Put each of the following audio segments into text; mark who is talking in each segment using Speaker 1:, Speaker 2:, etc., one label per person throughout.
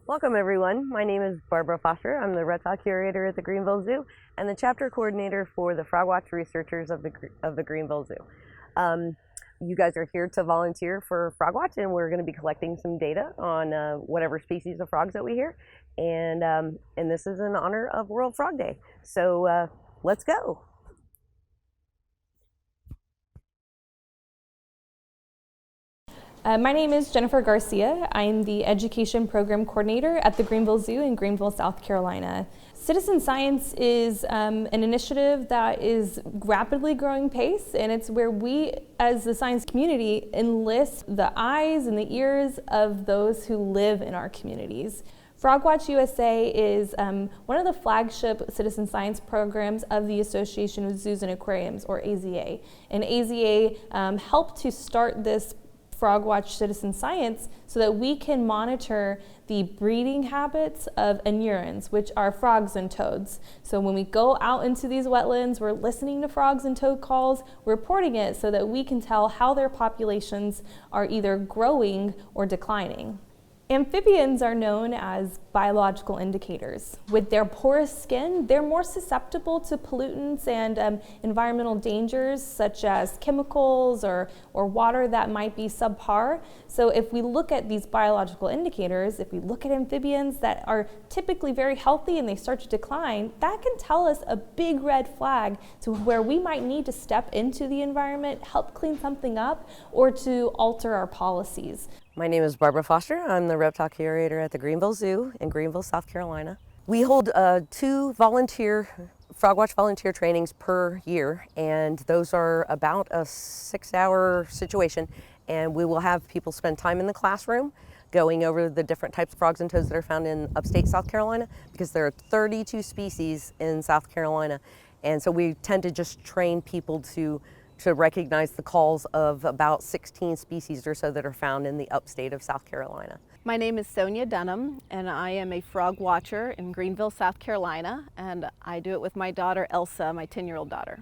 Speaker 1: Welcome everyone. My name is Barbara Foster. I'm the reptile curator at the Greenville Zoo and the chapter coordinator for the Frogwatch researchers of the Greenville Zoo. You guys are here to volunteer for Frogwatch, and we're going to be collecting some data on whatever species of frogs that we hear, and this is in honor of World Frog Day. So let's go.
Speaker 2: My name is Jennifer Garcia. I'm the Education Program Coordinator at the Greenville Zoo in Greenville, South Carolina. Citizen Science is an initiative that is rapidly growing pace, and it's where we, as the science community, enlist the eyes and the ears of those who live in our communities. Frogwatch USA is one of the flagship citizen science programs of the Association of Zoos and Aquariums, or AZA. And AZA helped to start this Frogwatch citizen science so that we can monitor the breeding habits of anurans, which are frogs and toads. So when we go out into these wetlands, we're listening to frogs and toad calls, we're reporting it so that we can tell how their populations are either growing or declining. Amphibians are known as biological indicators. With their porous skin, they're more susceptible to pollutants and environmental dangers such as chemicals or water that might be subpar. So if we look at these biological indicators, if we look at amphibians that are typically very healthy and they start to decline, that can tell us a big red flag to where we might need to step into the environment, help clean something up, or to alter our policies.
Speaker 1: My name is Barbara Foster. I'm the reptile curator at the Greenville Zoo in Greenville, South Carolina. We hold 2 Frogwatch volunteer trainings per year, and those are about a 6-hour situation, and we will have people spend time in the classroom going over the different types of frogs and toads that are found in upstate South Carolina, because there are 32 species in South Carolina, and so we tend to just train people to recognize the calls of about 16 species or so that are found in the upstate of South Carolina.
Speaker 3: My name is Sonia Dunham, and I am a frog watcher in Greenville, South Carolina, and I do it with my daughter Elsa, my 10-year-old daughter.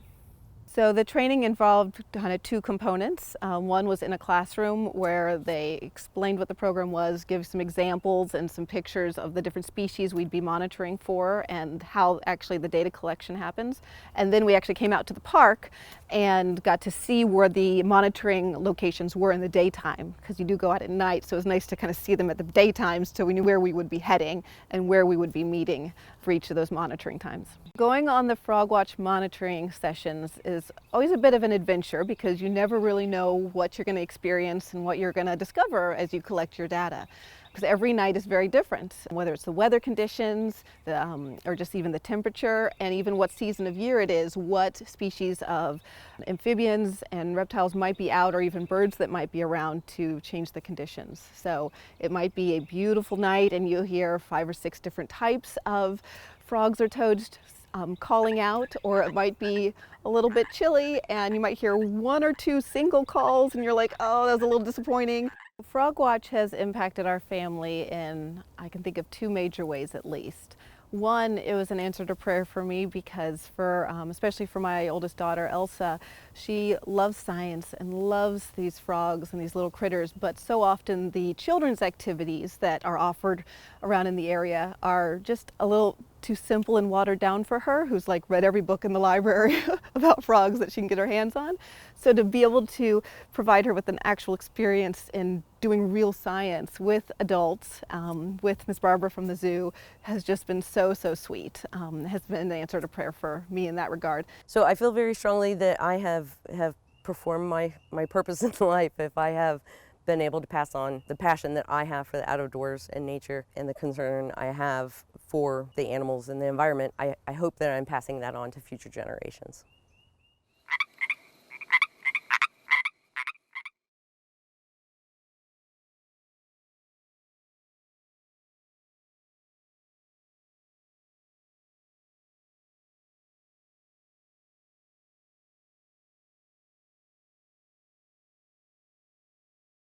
Speaker 3: So the training involved kind of 2 components. One was in a classroom where they explained what the program was, give some examples and some pictures of the different species we'd be monitoring for and how actually the data collection happens. And then we actually came out to the park and got to see where the monitoring locations were in the daytime, because you do go out at night, so it was nice to kind of see them at the daytime so we knew where we would be heading and where we would be meeting for each of those monitoring times. Going on the Frogwatch monitoring sessions is always a bit of an adventure, because you never really know what you're going to experience and what you're going to discover as you collect your data. Because every night is very different, whether it's the weather conditions, or just even the temperature, and even what season of year it is, what species of amphibians and reptiles might be out, or even birds that might be around to change the conditions. So it might be a beautiful night and you'll hear 5 or 6 different types of frogs or toads calling out, or it might be a little bit chilly and you might hear 1 or 2 single calls and you're like, oh, that was a little disappointing. Frogwatch has impacted our family in, I can think of 2 major ways at least. One, it was an answer to prayer for me, because especially for my oldest daughter, Elsa, she loves science and loves these frogs and these little critters, but so often the children's activities that are offered around in the area are just a little too simple and watered down for her, who's like read every book in the library about frogs that she can get her hands on. So to be able to provide her with an actual experience in doing real science with adults, with Miss Barbara from the zoo, has just been so sweet. Has been an answer to prayer for me in that regard.
Speaker 1: So I feel very strongly that I have performed my purpose in life if I have been able to pass on the passion that I have for the outdoors and nature, and the concern I have for the animals and the environment. I hope that I'm passing that on to future generations.